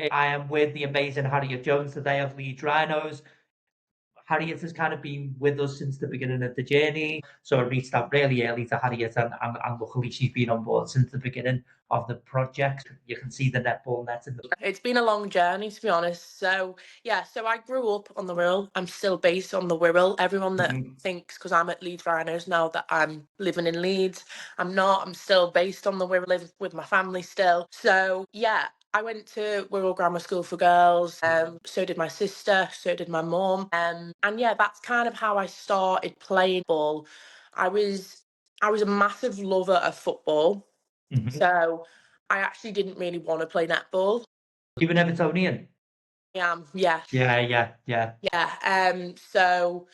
I am with the amazing Harriet Jones today of Leeds Rhinos. Harriet has kind of been with us since the beginning of the journey. So I reached out really early to Harriet, and luckily she's been on board since the beginning of the project. You can see the netball net in the. It's been a long journey, to be honest. So, yeah, so I grew up on the Wirral. I'm still based on the Wirral. Everyone that Mhm. thinks, because I'm at Leeds Rhinos now, that I'm living in Leeds. I'm not. I'm still based on the Wirral, live with my family still. So, yeah, I went to Wirral Grammar School for Girls. So did my sister. So did my mum. And yeah, that's kind of how I started playing ball. I was I was a massive lover of football. Mhm. So I actually didn't really want to play netball. You an Evertonian? Yeah, Yeah, yeah, yeah. yeah. So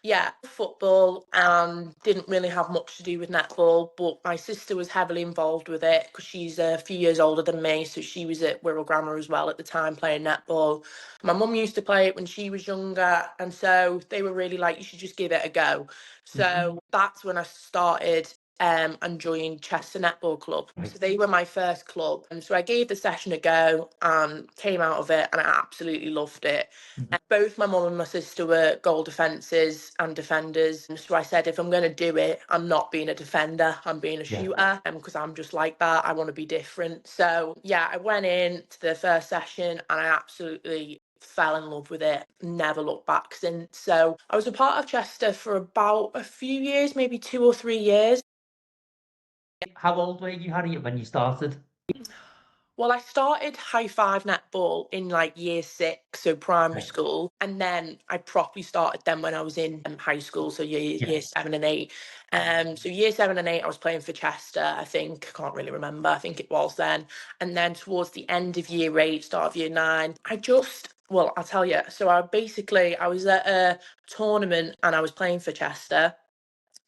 yeah, football and didn't really have much to do with netball, but my sister was heavily involved with it because she's a few years older than me, so she was at Wirral Grammar as well at the time playing netball. My mum used to play it when she was younger, and so they were really like, you should just give it a go. Mhm. So that's when I started and joined Chester Netball Club. So they were my first club. And so I gave the session a go and came out of it and I absolutely loved it. Mhm. Both my mum and my sister were goal defences and defenders. So I said, if I'm going to do it, I'm not being a defender, I'm being a Yeah. shooter. Because I'm just like that. I want to be different. So yeah, I went in to the first session and I absolutely fell in love with it, never looked back since. So I was a part of Chester for about a few years, maybe 2 or 3 years. How old were you, Harriet, when you started? Well, I started high five netball in like year 6, so primary Okay. school, and then I properly started then when I was in high school, so Yeah. year 7 and 8. So year 7 and 8, I was playing for Chester. I think I can't really remember. I think it was then, and then towards the end of year 8, start of year 9, well, I'll tell you. So I was at a tournament and I was playing for Chester,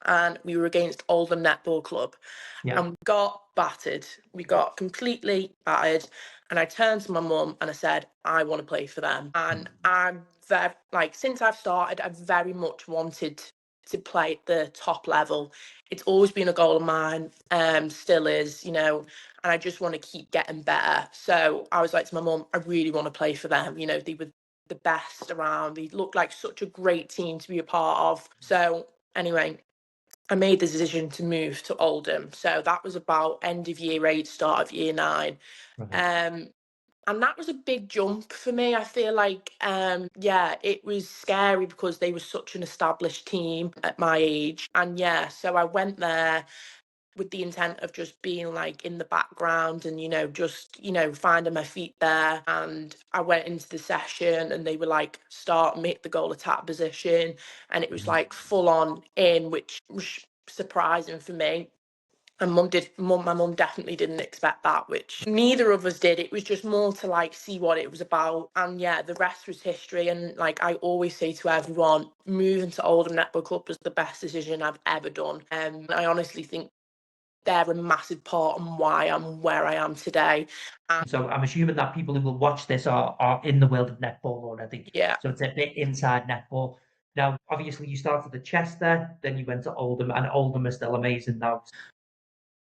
and we were against Oldham Netball Club Yeah. and we got battered. We got completely battered. And I turned to my mum and I said, I want to play for them. And I'm very, like, since I've started, I've very much wanted to play at the top level. It's always been a goal of mine, still is, and I just want to keep getting better. So I was like to my mum, I really want to play for them. They were the best around. They looked like such a great team to be a part of. So anyway, I made the decision to move to Oldham. So that was about end of year 8, start of year 9. Right. Um, and that was a big jump for me. I feel like, yeah, it was scary because they were such an established team at my age. And yeah, so I went there with the intent of just being like in the background and, finding my feet there. And I went into the session and they were like, start, make the goal attack position. And it was Mhm. like full on in, which was surprising for me. And my mum definitely didn't expect that, which neither of us did. It was just more to like see what it was about. And yeah, the rest was history. And like I always say to everyone, moving to Oldham Netball Club was the best decision I've ever done. I honestly think they're a massive part on why I'm where I am today. And So I'm assuming that people who will watch this are in the world of netball already. yeah, So it's a bit inside netball. Now, obviously, you started at Chester, then you went to Oldham, and Oldham is still amazing now.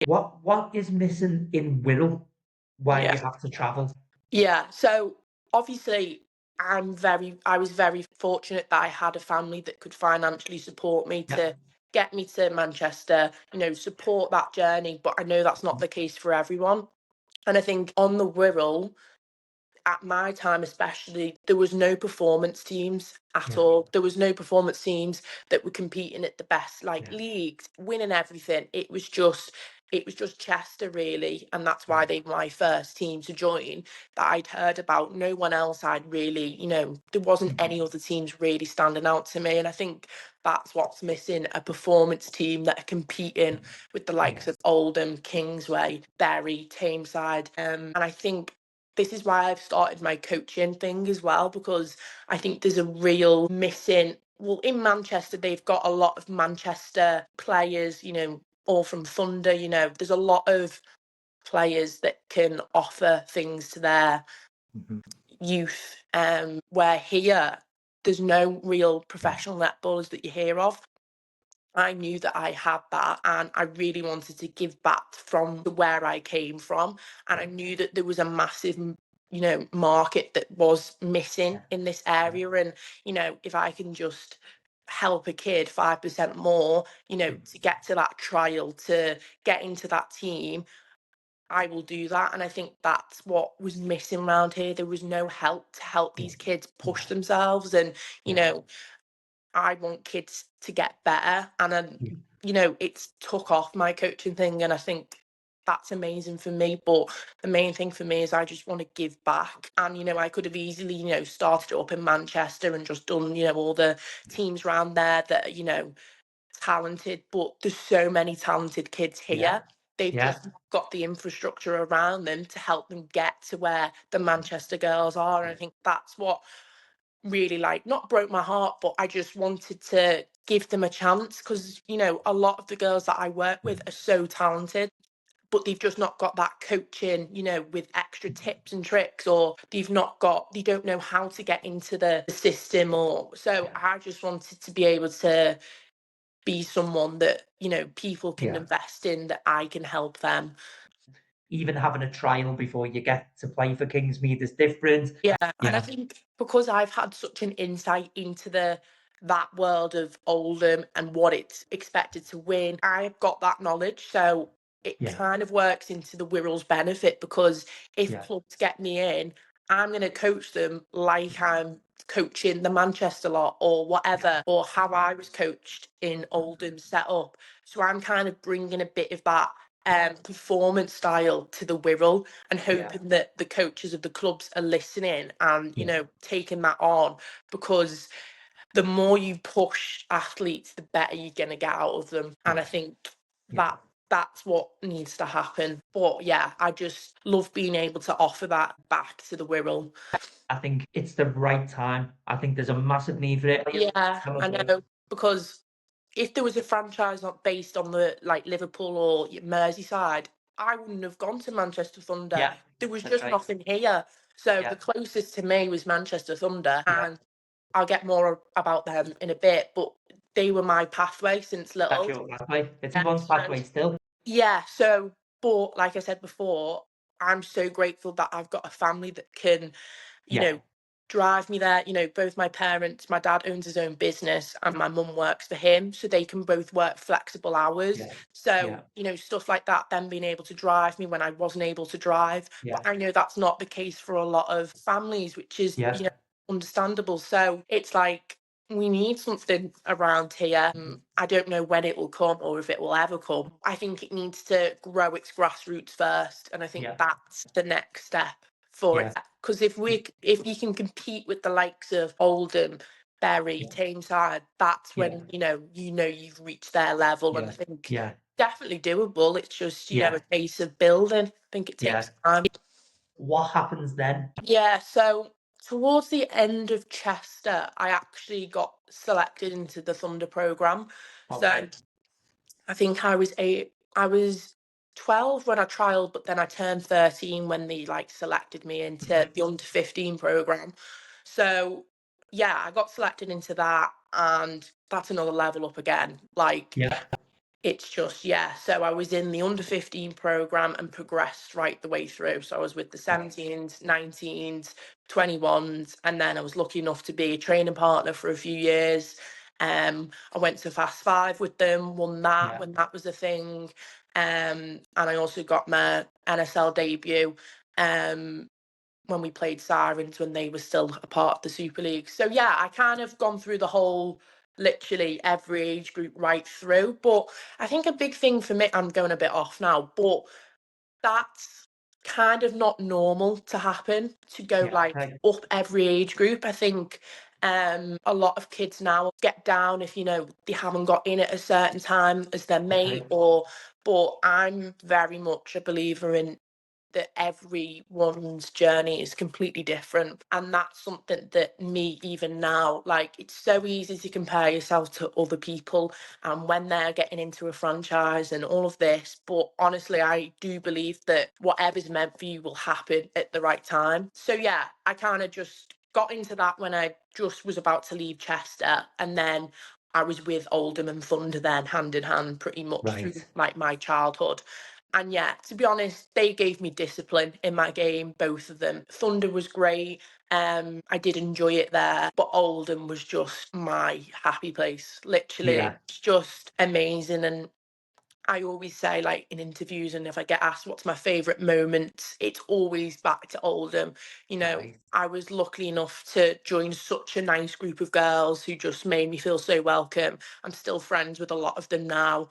What is missing in Wirral? Why yeah, you have to travel? yeah. So obviously, I was very fortunate that I had a family that could financially support me Yeah. to get me to Manchester, support that journey. But I know that's not the case for everyone. And I think on the Wirral, at my time especially, there was no performance teams at Yeah. all. There was no performance teams that were competing at the best like Yeah. leagues, winning everything. It was just Chester really, and that's why they were my first team to join that I'd heard about. No one else I'd really, there wasn't Mhm. any other teams really standing out to me. And I think that's what's missing, a performance team that are competing with the Yeah. likes of Oldham, Kingsway, Bury, Tameside. And I think this is why I've started my coaching thing as well, because I think there's a real missing. Well, in Manchester, they've got a lot of Manchester players, all from Thunder, there's a lot of players that can offer things to their Mhm. youth. Where here, there's no real Yeah. professional netballers that you hear of. I knew that I had that and I really wanted to give back from where I came from. And I Yeah. knew that there was a massive market that was missing in this area. And, if I can just help a kid 5% more, to get to that trial, to get into that team, I will do that. And I think that's what was missing around here. There was no help to help these kids push themselves. And, I want kids to get better. And then, it's took off my coaching thing. And I think that's amazing for me. But the main thing for me is I just want to give back. And, I could have easily, started up in Manchester and just done, all the teams around there that are, talented. But there's so many talented kids here. Yeah. They've just not got the infrastructure around them to help them get to where the Manchester girls are. And I think that's what really not broke my heart, but I just wanted to give them a chance because, a lot of the girls that I work with are so talented, but they've just not got that coaching, with extra tips and tricks, or they don't know how to get into the system. Or so I just wanted to be able to be someone that, people can invest in, that I can help them. Even having a trial before you get to play for Kingsmead is different. Yeah, and I think because I've had such an insight into that world of Oldham and what it's expected to win, I've got that knowledge. So it kind of works into the Wirral's benefit, because if clubs get me in, I'm going to coach them like I'm coaching the Manchester lot or whatever, or how I was coached in Oldham setup. So I'm kind of bringing a bit of that performance style to the Wirral, and hoping that the coaches of the clubs are listening and taking that on, because the more you push athletes, the better you're going to get out of them. And I think that's what needs to happen. But I just love being able to offer that back to the Wirral. I think it's the right time. I think there's a massive need for it. Yeah, I know, because if there was a franchise not based on the Liverpool or Merseyside, I wouldn't have gone to Manchester Thunder. Yeah, There was just nothing here. So the closest to me was Manchester Thunder, and I'll get more about them in a bit, but they were my pathway since little. That's your pathway. It's everyone's pathway still. Yeah, so, but like I said before, I'm so grateful that I've got a family that can, drive me there. Both my parents, my dad owns his own business and my mum works for him, so they can both work flexible hours. So, stuff like that, them being able to drive me when I wasn't able to drive. But I know that's not the case for a lot of families, which is, understandable. So it's we need something around here. I don't know when it will come or if it will ever come. I think it needs to grow its grassroots first, and I think that's the next step for it. Because if you can compete with the likes of Oldham, Bury, Tameside, that's when you've reached their level. And I think definitely doable. It's just a case of building. I think it takes time. What happens then? Yeah, so towards the end of Chester, I actually got selected into the Thunder programme. Okay. So I think I was 12 when I trialled, but then I turned 13 when they selected me into the under 15 programme. So I got selected into that, and that's another level up again. It's just, so I was in the under 15 programme and progressed right the way through. So I was with the 17s, 19s, 21s, and then I was lucky enough to be a training partner for a few years. I went to Fast 5 with them, won that when that was a thing. And I also got my NSL debut when we played Sirens, when they were still a part of the Super League. So I kind of gone through the whole, literally every age group right through. But I think a big thing for me, I'm going a bit off now, but that's kind of not normal to happen, to go up every age group. I think a lot of kids now get down if they haven't got in at a certain time as their mate, but I'm very much a believer in that everyone's journey is completely different, and that's something that me, even now, it's so easy to compare yourself to other people and when they're getting into a franchise and all of this, but honestly I do believe that whatever's meant for you will happen at the right time. So I kind of just got into that when I just was about to leave Chester, and then I was with Oldham and Thunder then hand in hand pretty much through my childhood. And yeah, to be honest, they gave me discipline in my game, both of them. Thunder was great. I did enjoy it there, but Oldham was just my happy place. Literally, Yeah, it's just amazing. And I always say, like in interviews, and if I get asked what's my favourite moment, it's always back to Oldham. You know, nice. I was lucky enough to join such a nice group of girls who just made me feel so welcome. I'm still friends with a lot of them now.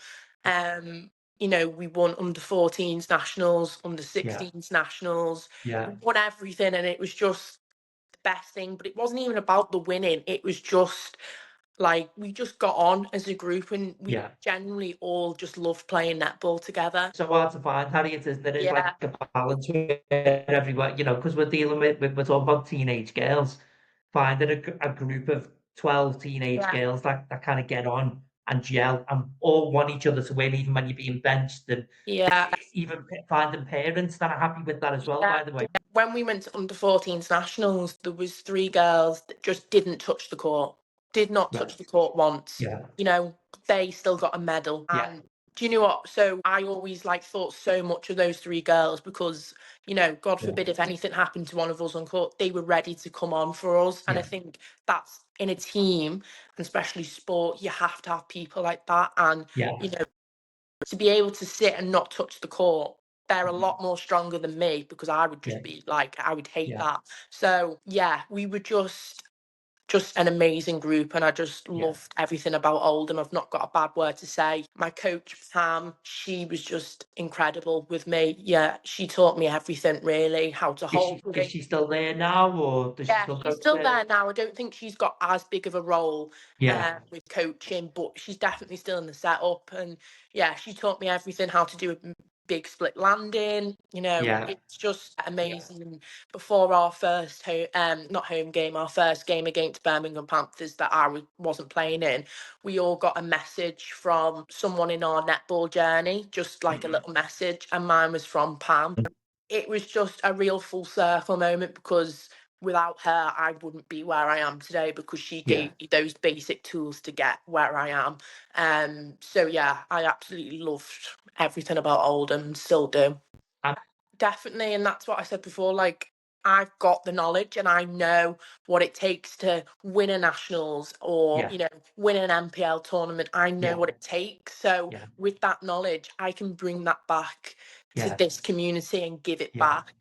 You know, we won under 14s nationals, under Yeah, 16s nationals, yeah, we won everything, and it was just the best thing. But it wasn't even about the winning, it was just like we just got on as a group, and we yeah. generally all just loved playing netball together. So hard to find, Harriet, isn't it? It's like Yeah, a balance with everywhere, because we're dealing with we're talking about teenage girls, finding a group of 12 teenage yeah, girls that kind of get on and gel and all want each other to win, even when you're being benched, and yeah, even finding parents that are happy with that as well, yeah. by the way. When we went to under 14s nationals, there was three girls that just didn't touch the court, did not touch Right. the court once. Yeah, You know, they still got a medal. yeah, And do you know what? So I always like thought so much of those three girls because, you know, God yeah, forbid if anything happened to one of us on court, they were ready to come on for us. And I yeah, think that's in a team, and especially sport, you have to have people like that. And, yeah, you know, to be able to sit and not touch the court, they're a lot more stronger than me because I would yeah, just be like, I would hate yeah, that. So yeah, we were just an amazing group, and I just yeah. loved everything about Oldham. I've not got a bad word to say. My coach Pam, she was just incredible with me. Yeah, she taught me everything really, how to Is hold she with is it. she still there now, or does she Yeah, still she's go still there? there now. I don't think she's got as big of a role Yeah, with coaching, but she's definitely still in the setup. And yeah, she taught me everything, how to do a big split landing. You know, yeah, it's just amazing. And before our first not home game, our first game against Birmingham Panthers that I wasn't playing in, we all got a message from someone in our netball journey, just like a little message, and mine was from Pam. It was just a real full circle moment because without her, I wouldn't be where I am today because she yeah. gave me those basic tools to get where I am. So yeah, I absolutely loved everything about Oldham, still do. And Definitely, and that's what I said before, like I've got the knowledge and I know what it takes to win a nationals or, yeah, you know, win an MPL tournament. I know yeah, what it takes. So yeah, with that knowledge, I can bring that back to yeah, this community and give it yeah, back.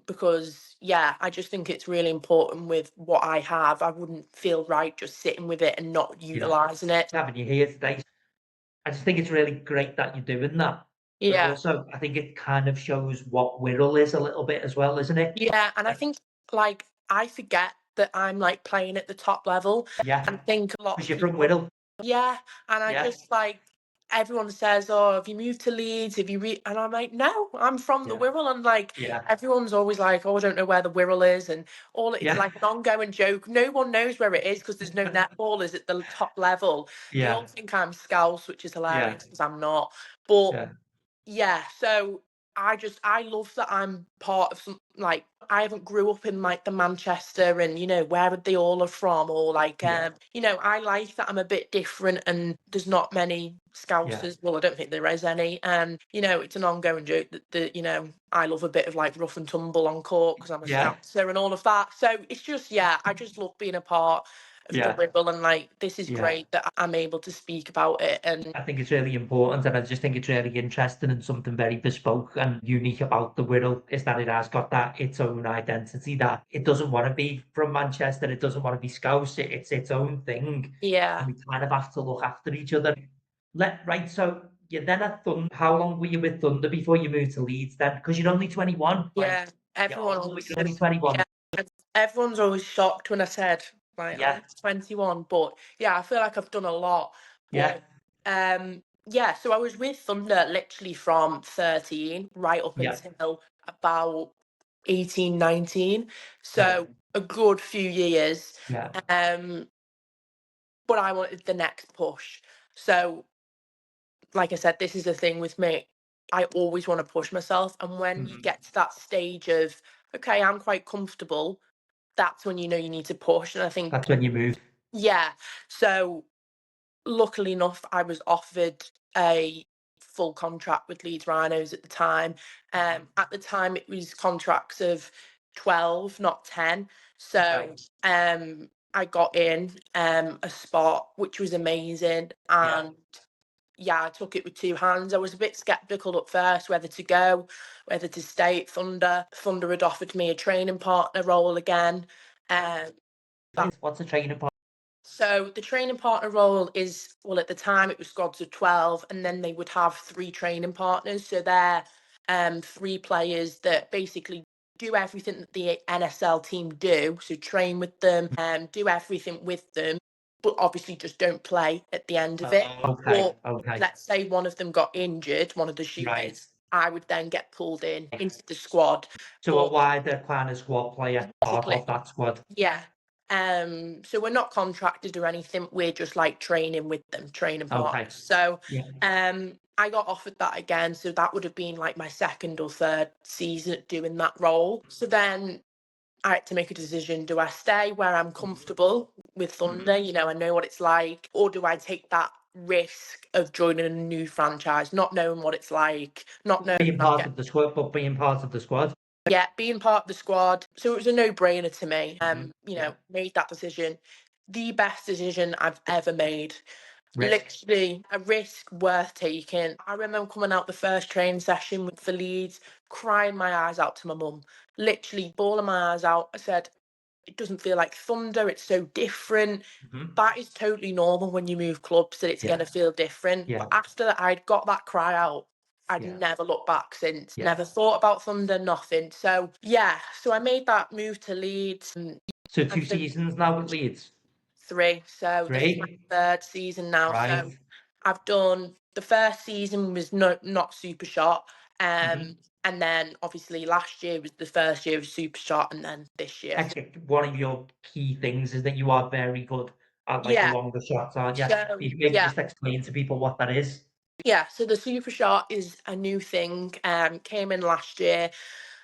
Because yeah, I just think it's really important with what I have. I wouldn't feel right just sitting with it and not yeah. utilizing it. Having you here today, I just think it's really great that you're doing that. But Yeah. also, I think it kind of shows what Wirral is a little bit as well, isn't it? Yeah, and I think like I forget that I'm like playing at the top level. Yeah, And I think a lot because of you're from people, Wirral. yeah, and I Yeah, just like everyone says, "Oh, have you moved to Leeds? Have you?" And I'm like, "No, I'm from the yeah, Wirral." And like yeah, everyone's always like, "Oh, I don't know where the Wirral is," and all it's yeah, like an ongoing joke. No one knows where it is because there's no netballers at the top level. They yeah, all think I'm Scouse, which is yeah, hilarious because I'm not. But yeah, yeah, so I love that I'm part of some like I haven't grew up in like the Manchester and you know where they all are from or like yeah, you know I like that I'm a bit different and there's not many yeah, Scousers. Well, I don't think there is any, and you know it's an ongoing joke that you know I love a bit of like rough and tumble on court because I'm a yeah, Scouser and all of that. So it's just yeah, I just love being a part of the yeah, Whittle and like this is yeah. great that I'm able to speak about it and I think it's really important, and I just think it's really interesting and something very bespoke and unique about the Wirral is that it has got that its own identity. That it doesn't want to be from Manchester, it doesn't want to be Scouse. It's its own thing, yeah. and we kind of have to look after each other. Right. So you then at Thunder. How long were you with Thunder before you moved to Leeds? Then, because you're only 21. Like Yeah, everyone you're older, but always you're only says, 21. yeah, everyone's always shocked when I said, like, I'm Yeah, 21, but yeah, I feel like I've done a lot. yeah, But yeah, so I was with Thunder literally from 13 right up yeah, until about 18, 19. right, So a good few years. yeah, Um, but I wanted the next push. So like I said, this is the thing with me. I always want to push myself. And when you mhm. get to that stage of, okay, I'm quite comfortable, that's when you know you need to push. And I think, That's when you moved. yeah. So luckily enough, I was offered a full contract with Leeds Rhinos at the time. At the time, it was contracts of 12, not 10. So I got in a spot, which was amazing. And yeah, I took it with two hands. I was a bit sceptical at first whether to go, whether to stay at Thunder. Thunder had offered me a training partner role again. What's a training partner? So the training partner role is, well, at the time it was squads of 12, and then they would have 3 training partners. So they're 3 players that basically do everything that the NSL team do. So train with them, do everything with them, but obviously just don't play at the end of it. Okay. Let's say one of them got injured, one of the shooters, Right. I would then get pulled into the squad. So a wider kind of squad player, part of that squad. Yeah. So we're not contracted or anything. We're just like training with them, training partners. So I got offered that again. So that would have been like my 2nd or 3rd season doing that role. So then I had to make a decision. Do I stay where I'm comfortable with Thunder? You know, I know what it's like. Or do I take that risk of joining a new franchise, not knowing what it's like, not knowing being part of the squad, but being part of the squad. Yeah, being part of the squad. So it was a no-brainer to me. You know, made that decision. The best decision I've ever made. Literally a risk worth taking. I remember coming out the first training session for Leeds, crying my eyes out to my mum. Literally bawling my eyes out. I said, it doesn't feel like Thunder. It's so different. That is totally normal when you move clubs, that it's going to feel different. But after I'd got that cry out, I'd never looked back since. Never thought about Thunder, nothing. So so I made that move to Leeds. So 2 seasons now with Leeds? 3. So this is my 3rd season now. Right. So I've done, the first season was not super shot. And then obviously last year was the first year of super shot, and then this year. One of your key things is that you are very good at like the longer shots, aren't you? So, You maybe just explain to people what that is. Yeah, so the super shot is a new thing. Came in last year,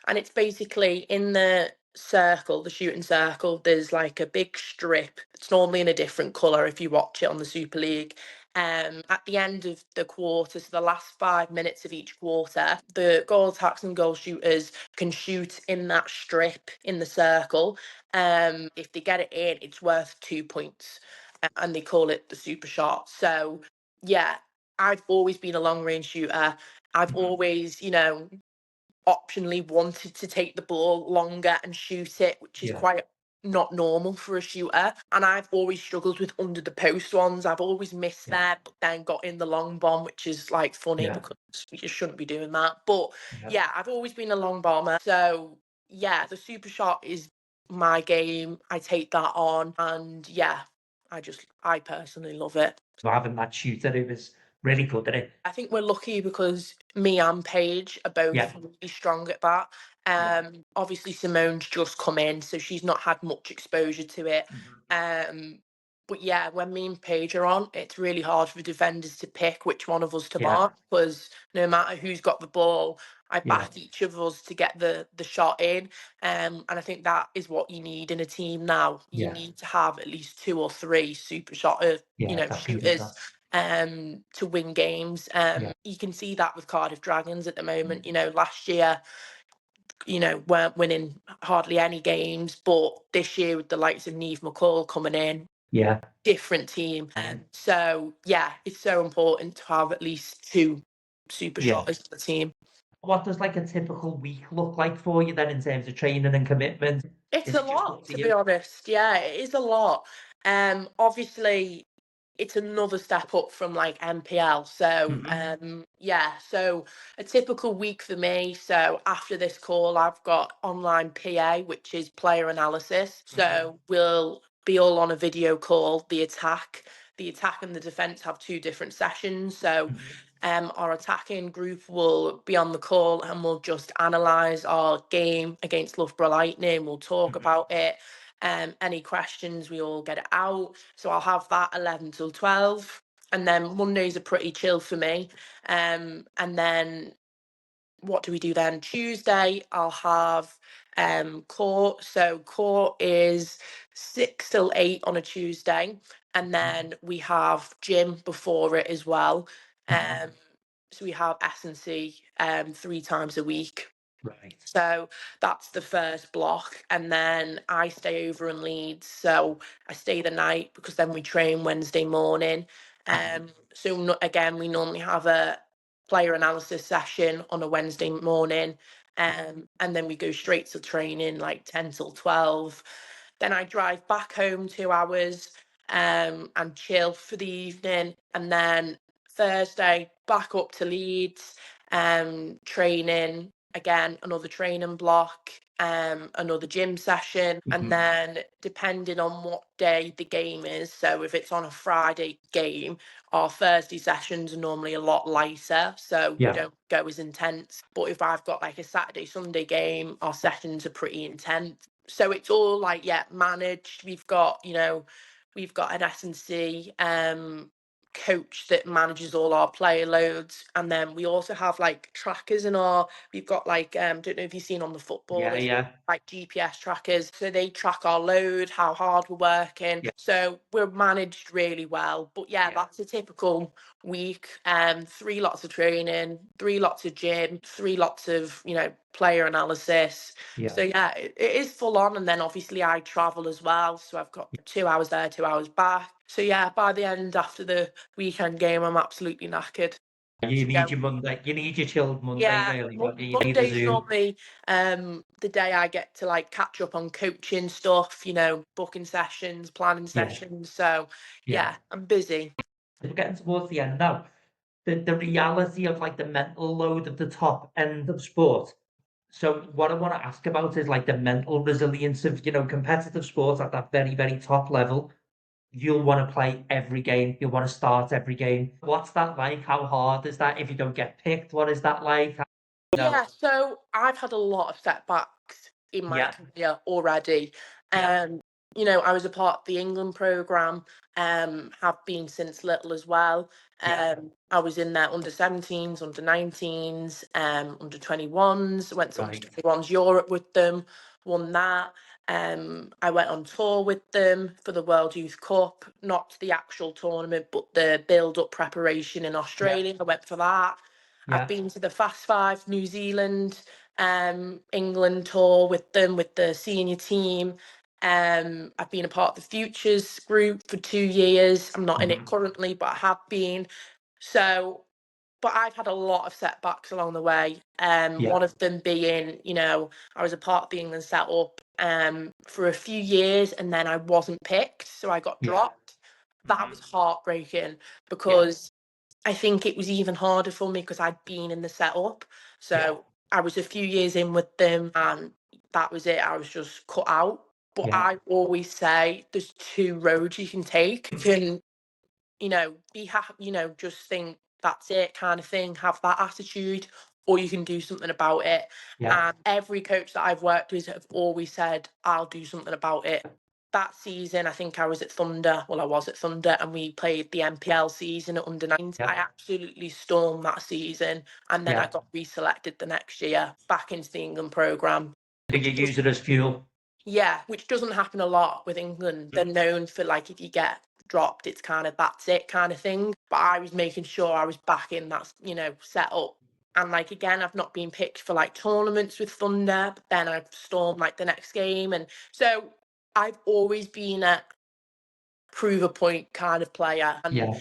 and it's basically in the circle, the shooting circle. There's like a big strip. It's normally in a different colour if you watch it on the Super League. At the end of the quarter, so the last 5 minutes of each quarter, the goal attacks and goal shooters can shoot in that strip in the circle. If they get it in, it's worth 2 points, and they call it the super shot. So I've always been a long range shooter. I've always, you know, optionally wanted to take the ball longer and shoot it, which is quite not normal for a shooter. And I've always struggled with under the post ones. I've always missed there, but then got in the long bomb, which is like funny because you just shouldn't be doing that. But I've always been a long bomber. So the super shot is my game. I take that on, and I personally love it. So having that shooter, it was really good at it. I think we're lucky because me and Paige are both really strong at that. Obviously Simone's just come in, so she's not had much exposure to it. But when me and Paige are on, it's really hard for defenders to pick which one of us to mark, because no matter who's got the ball, I back each of us to get the shot in. And I think that is what you need in a team now. You need to have at least 2 or 3 super shooters to win games. You can see that with Cardiff Dragons at the moment. You know, last year, weren't winning hardly any games, but this year with the likes of Neve McCall coming in, different team. So it's so important to have at least 2 super shotters for the team. What does like a typical week look like for you then in terms of training and commitment? It's a lot, to be honest. Yeah, it is a lot. Obviously it's another step up from like MPL. So so a typical week for me. So after this call, I've got online PA, which is player analysis. So we'll be all on a video call. The attack and the defense have 2 different sessions. So our attacking group will be on the call, and we'll just analyze our game against Loughborough Lightning. We'll talk about it. Any questions, we all get it out. So I'll have that 11 till 12. And then Mondays are pretty chill for me. And then what do we do then? Tuesday, I'll have court. So court is 6 till 8 on a Tuesday. And then we have gym before it as well. So we have S&C 3 times a week. Right. So that's the first block. And then I stay over in Leeds. So I stay the night because then we train Wednesday morning. So again, we normally have a player analysis session on a Wednesday morning. And then we go straight to training like 10 till 12. Then I drive back home 2 hours and chill for the evening. And then Thursday back up to Leeds, training again, another training block, another gym session, and then depending on what day the game is, so if it's on a Friday game, our Thursday sessions are normally a lot lighter, so we don't go as intense. But if I've got like a Saturday, Sunday game, our sessions are pretty intense. So it's all like, managed. We've got an S&C coach that manages all our player loads, and then we also have like trackers we've got like don't know if you've seen on the football, like GPS trackers, so they track our load, how hard we're working, so we're managed really well. But that's a typical week. 3 lots of training, 3 lots of gym, 3 lots of player analysis. So it is full on. And then obviously I travel as well, so I've got 2 hours there, 2 hours back. So by the end, after the weekend game, I'm absolutely knackered. You need your Monday. You need your chilled Monday, really. Don't you? You need a Monday's Zoom. normally the day I get to like catch up on coaching stuff, booking sessions, planning sessions. So I'm busy. We're getting towards the end now. The reality of like the mental load of the top end of sport. So what I want to ask about is like the mental resilience of, competitive sports at that very, very top level. You'll want to play every game. You'll want to start every game. What's that like? How hard is that if you don't get picked? What is that like? So I've had a lot of setbacks in my career already. I was a part of the England programme, have been since little as well. I was in there under 17s, under 19s, under 21s, went to under 21s Europe with them, won that. I went on tour with them for the World Youth Cup, not the actual tournament, but the build-up preparation in Australia. I went for that. I've been to the Fast Five New Zealand, England tour with them, with the senior team. I've been a part of the Futures group for 2 years. I'm not in it currently, but I have been. So, but I've had a lot of setbacks along the way. One of them being, I was a part of the England setup for a few years, and then I wasn't picked, so I got dropped. That was heartbreaking because I think it was even harder for me because I'd been in the setup. So I was a few years in with them, and that was it. I was just cut out. But I always say there's 2 roads you can take. You can, be happy, just think that's it kind of thing, have that attitude, or you can do something about it. And every coach that I've worked with have always said, I'll do something about it. That season, I think I was at Thunder. Well, I was at Thunder, and we played the NPL season at under 19. I absolutely stormed that season, and then I got reselected the next year back into the England programme. Did you use it as fuel? Yeah, which doesn't happen a lot with England. They're known for like, if you get dropped, it's kind of that's it kind of thing. But I was making sure I was back in that, set up. And like, again, I've not been picked for like tournaments with Thunder, but then I've stormed like the next game. And so I've always been a prove a point kind of player. And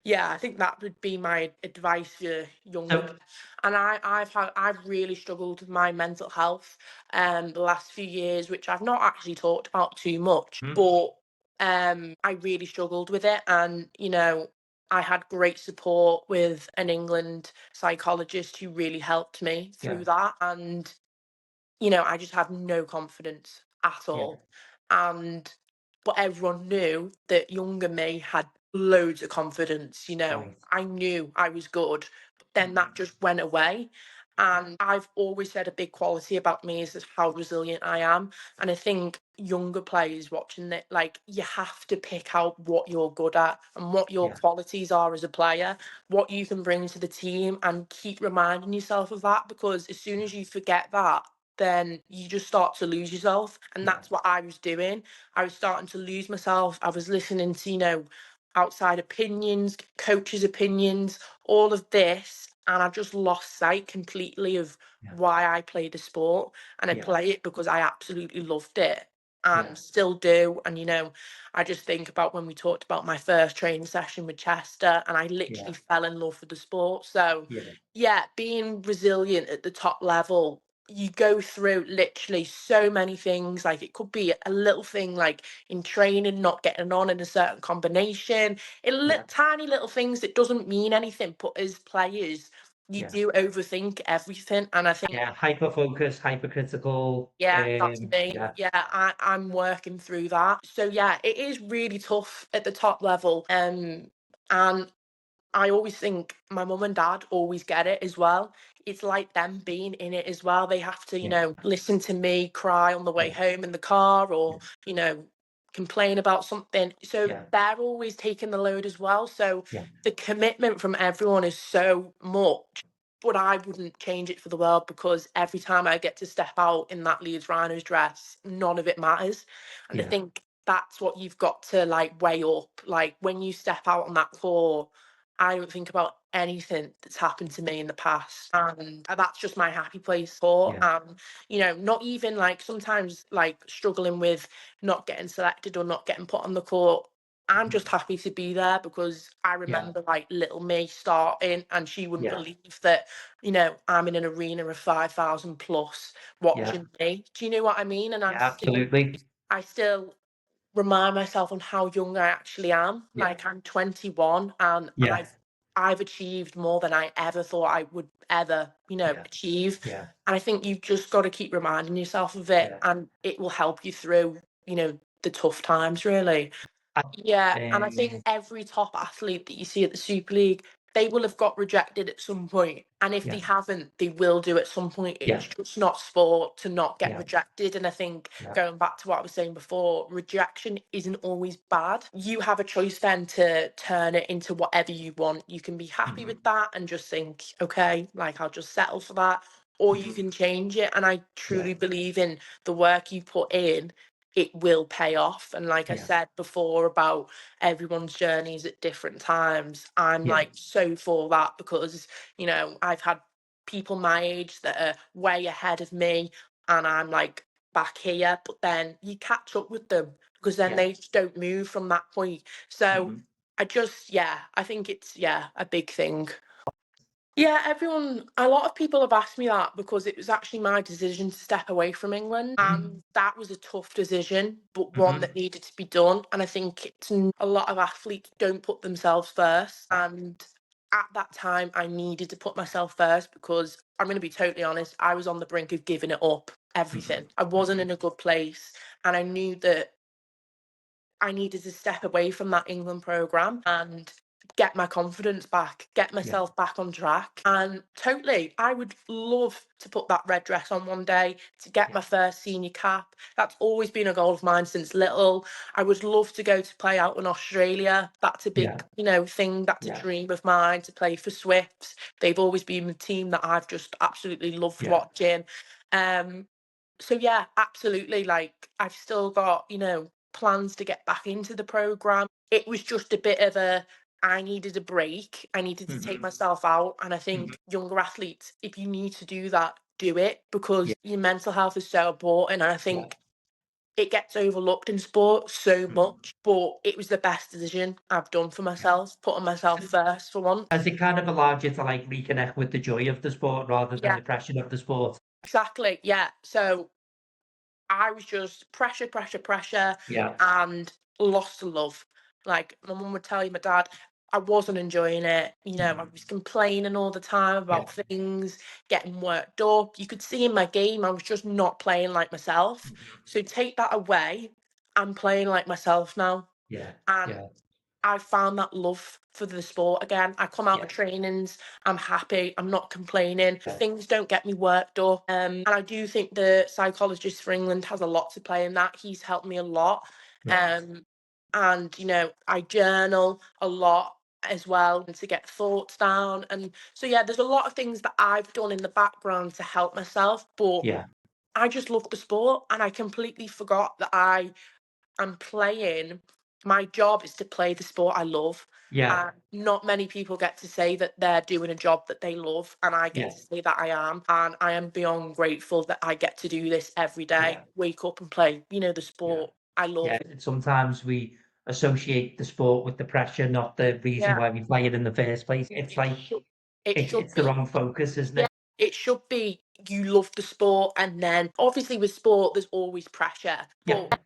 I think that would be my advice for younger. And I've really struggled with my mental health the last few years, which I've not actually talked about too much, but I really struggled with it. And I had great support with an England psychologist who really helped me through that. And I just had no confidence at all. But everyone knew that younger me had loads of confidence. I knew I was good, but then that just went away. And I've always said a big quality about me is how resilient I am. And I think younger players watching it, like, you have to pick out what you're good at and what your qualities are as a player, what you can bring to the team, and keep reminding yourself of that, because as soon as you forget that, then you just start to lose yourself. And that's what I was doing. I was starting to lose myself. I was listening to, outside opinions, coaches' opinions, all of this. And I just lost sight completely of why I play the sport. And I play it because I absolutely loved it and still do. And, I just think about when we talked about my first training session with Chester, and I literally fell in love with the sport. So, being resilient at the top level, you go through literally so many things. Like, it could be a little thing like in training, not getting on in a certain combination, tiny little things that doesn't mean anything. But as players, you do overthink everything. And I think, hyper focus, hypercritical. that's me. I'm working through that. So it is really tough at the top level. And I always think my mum and dad always get it as well. It's like them being in it as well. They have to, listen to me cry on the way home in the car, or, complain about something. So they're always taking the load as well. So the commitment from everyone is so much. But I wouldn't change it for the world, because every time I get to step out in that Leeds Rhinos dress, none of it matters. And I think that's what you've got to weigh up. Like, when you step out on that floor, I don't think about anything that's happened to me in the past. And that's just my happy place for. Not even sometimes struggling with not getting selected or not getting put on the court. I'm just happy to be there, because I remember little me starting, and she wouldn't believe that, I'm in an arena of 5,000 plus watching me. Do you know what I mean? And Absolutely. I still remind myself on how young I actually am. I'm 21, and I've achieved more than I ever thought I would ever, achieve. And I think you've just got to keep reminding yourself of it, and it will help you through, the tough times, really. And I think every top athlete that you see at the Super League, they will have got rejected at some point. And if they haven't, they will do at some point. It's just not sport to not get rejected. And I think, going back to what I was saying before, rejection isn't always bad. You have a choice then to turn it into whatever you want. You can be happy with that and just think, okay, I'll just settle for that. Or you can change it. And I truly believe in the work you put in, it will pay off. And I said before about everyone's journeys at different times, I'm so for that, because I've had people my age that are way ahead of me, and I'm back here, but then you catch up with them, because then they just don't move from that point. So I just I think it's a big thing. A lot of people have asked me that, because it was actually my decision to step away from England. And that was a tough decision, but one that needed to be done. And I think a lot of athletes don't put themselves first. And at that time, I needed to put myself first, because I'm going to be totally honest, I was on the brink of giving it up, everything. I wasn't in a good place. And I knew that I needed to step away from that England programme and get my confidence back, get myself back on track. And totally, I would love to put that red dress on one day, to get my first senior cap. That's always been a goal of mine since little. I would love to go to play out in Australia. That's a big, thing. That's a dream of mine, to play for Swifts. They've always been the team that I've just absolutely loved watching. So absolutely. I've still got, plans to get back into the program. It was just a bit of I needed a break. I needed to take myself out. And I think younger athletes, if you need to do that, do it, because your mental health is so important. And I think it gets overlooked in sport so much, but it was the best decision I've done for myself, putting myself first for once. Has it kind of allowed you to reconnect with the joy of the sport rather than the pressure of the sport? Exactly. So I was just pressure, and lost the love. My mum would tell you, my dad, I wasn't enjoying it. I was complaining all the time about things, getting worked up. You could see in my game, I was just not playing like myself. So take that away, I'm playing like myself now. And I found that love for the sport again. I come out of trainings, I'm happy, I'm not complaining. Things don't get me worked up. And I do think the psychologist for England has a lot to play in that. He's helped me a lot. And, I journal a lot as well to get thoughts down. And so, there's a lot of things that I've done in the background to help myself. But I just love the sport, and I completely forgot that I am playing my job is to play the sport I love. Yeah, Not many people get to say that they're doing a job that they love, and I get yeah, to say that I am. And I am beyond grateful that I get to do this every day, yeah, wake up and play, the yeah, sport I love. yeah. Sometimes we associate the sport with the pressure, not the reason Yeah, why we play it in the first place. It's it like should, it should it's the be. wrong focus, isn't Yeah, it? it should be you love the sport, and then obviously with sport, there's always pressure. Yeah, But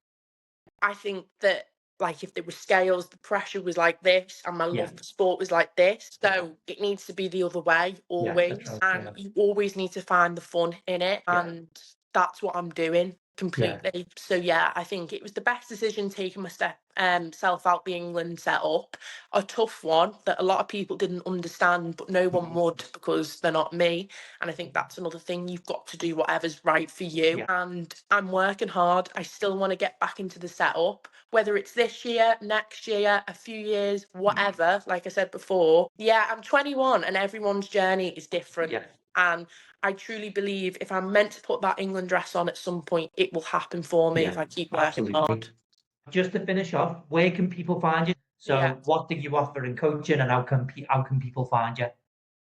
I think that, like, if there were scales, the pressure was like this, and my yeah, love for sport was like this. So it needs to be the other way yeah. That's always, right. and Yeah, you always need to find the fun in it, yeah, and that's what I'm doing yeah. completely. So yeah, I think it was the best decision taking my self out the England setup. A tough one that a lot of people didn't understand, but no one Mhm. would because they're not me. And I think that's another thing. You've got to do whatever's right for you. Yeah. And I'm working hard. I still want to get back into the setup, whether it's this year, next year, a few years, Mhm. whatever. Like I said before, yeah, I'm 21 and everyone's journey is different. Yeah, And I truly believe if I'm meant to put that England dress on at some point, it will happen for me if yeah, I keep working hard. absolutely. Just to finish off, where can people find you? Yeah. So, what do you offer in coaching, and how can people find you?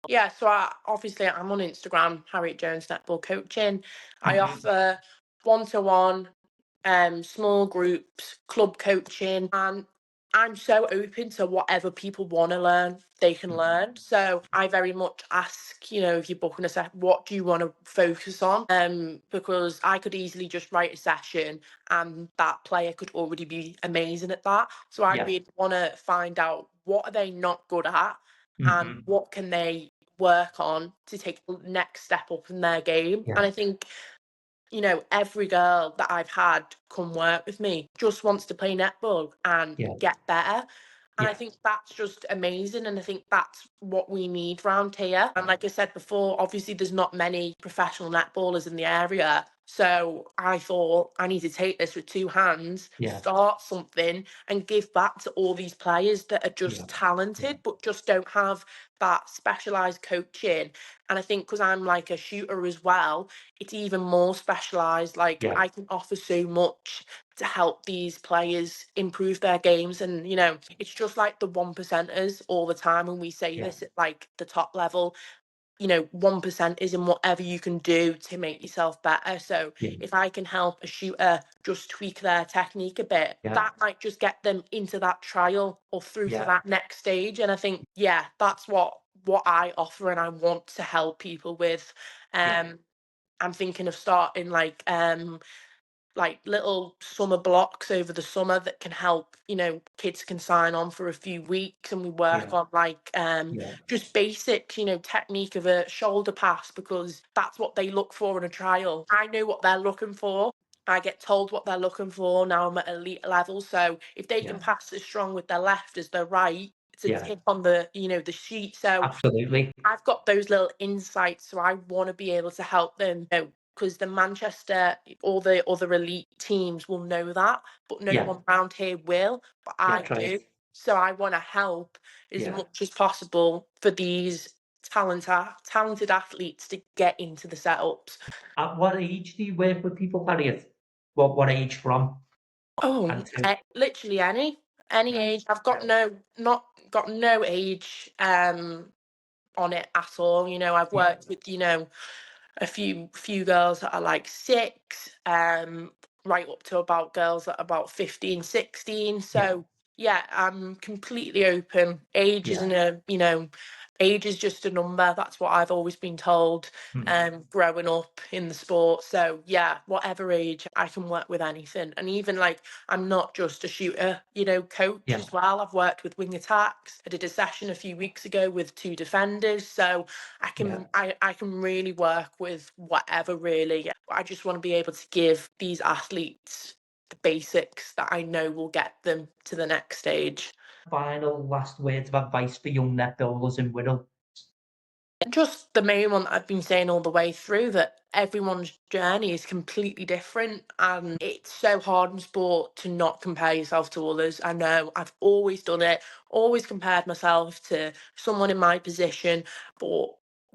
Yeah, so obviously I'm on Instagram, Harriet Jones Netball Coaching. I Mhm. offer one-to-one, small groups, club coaching, and I'm so open to whatever people want to learn, they can Mhm. learn. So I very much ask, if you're booking a set, what do you want to focus on? Because I could easily just write a session and that player could already be amazing at that. So I Yeah. really want to find out what are they not good at and Mhm. what can they work on to take the next step up in their game. Yeah. And I think, every girl that I've had come work with me just wants to play netball and Yeah. get better. And I Yeah. think that's just amazing. And I think that's what we need round here. And like I said before, obviously there's not many professional netballers in the area. So I thought I need to take this with two hands, Yeah. start something and give back to all these players that are Yeah. just Yeah. talented, but just don't have that specialised coaching. And I think because I'm like a shooter as well, it's even more specialised. Like Yeah. I can offer so much to help these players improve their games. And, it's just like the one percenters all the time. And we say Yeah. this at like the top level, 1% is in whatever you can do to make yourself better. So Yeah. if I can help a shooter just tweak their technique a bit, Yeah. that might just get them into that trial or through to Yeah. that next stage. And I think, yeah, that's what I offer and I want to help people with. Yeah. I'm thinking of starting like little summer blocks over the summer that can help, kids can sign on for a few weeks and we work Yeah. on like Yeah. just basics, technique of a shoulder pass because that's what they look for in a trial. I know what they're looking for. I get told what they're looking for now I'm at elite level. So if they can Yeah. pass as strong with their left as their right, it's a Yeah. tip on the sheet. So Absolutely. I've got those little insights, so I want to be able to help them. Because the Manchester, all the other elite teams will know that, but no Yeah. one around here will. But Yeah. I That's right. do. So I want to help as Yeah. much as possible for these talented athletes to get into the setups. At what age do you work with people, Harriet? What age from Oh, and to? literally any Right. age. I've got Yeah. not got no age on it at all. I've Yeah. worked with a few girls that are like 6, right up to about girls that are about 15, 16. Yeah. So yeah, I'm completely open. Age Yeah. isn't age is just a number. That's what I've always been told, Mhm. growing up in the sport. So yeah, whatever age, I can work with anything. And even like, I'm not just a shooter, coach Yeah. as well. I've worked with wing attacks. I did a session a few weeks ago with 2 defenders. So Yeah. I can really work with whatever really. I just want to be able to give these athletes the basics that I know will get them to the next stage. Final last words of advice for young netballers in Wirral. Just the main one that I've been saying all the way through, that everyone's journey is completely different and it's so hard in sport to not compare yourself to others. I know I've always done it, always compared myself to someone in my position, but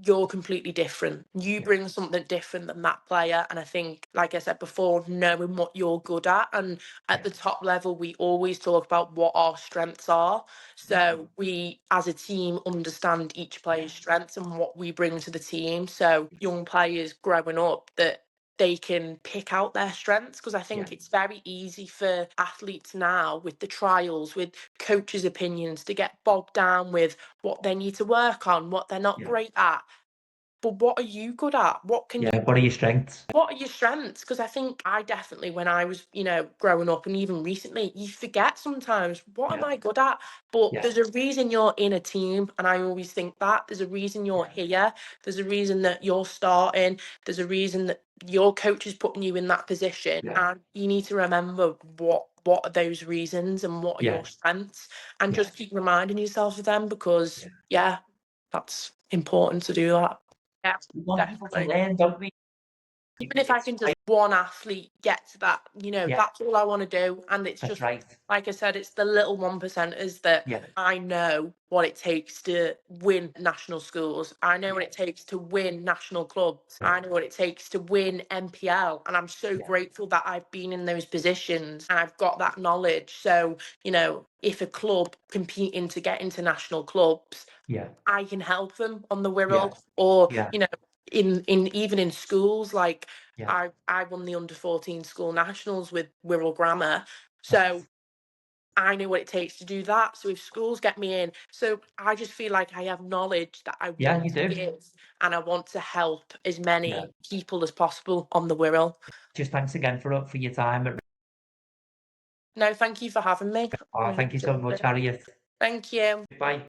you're completely different. You bring something different than that player. And I think, like I said before, knowing what you're good at. And at the top level, we always talk about what our strengths are. So we, as a team, understand each player's strengths and what we bring to the team. So young players growing up, that they can pick out their strengths, because I think it's very easy for athletes now with the trials, with coaches' opinions, to get bogged down with what they need to work on, what they're not great at. But what are you good at? What can you? What are your strengths? What are your strengths? Because I think I definitely, when I was, growing up and even recently, you forget sometimes, what am I good at? But there's a reason you're in a team. And I always think that there's a reason you're here. There's a reason that you're starting. There's a reason that your coach is putting you in that position. And you need to remember what are those reasons and what are your strengths, and just keep reminding yourself of them, because that's important to do that. Yeah, We want people to definitely. learn, don't we? Even if I can just one athlete get to that, that's all I want to do. And it's That's just, right. like I said, it's the little 1%ers that I know what it takes to win national schools. I know what it takes to win national clubs. I know what it takes to win NPL. And I'm so grateful that I've been in those positions and I've got that knowledge. So, if a club competing to get into national clubs, I can help them on the Wirral, or, in even in schools, like I won the under-14 school nationals with Wirral Grammar. So I know what it takes to do that. So if schools get me in, so I just feel like I have knowledge that I want to give, and I want to help as many people as possible on the Wirral. Just thanks again for your time. No, thank you for having me. Thank you so much, Harriet. Thank you. Bye.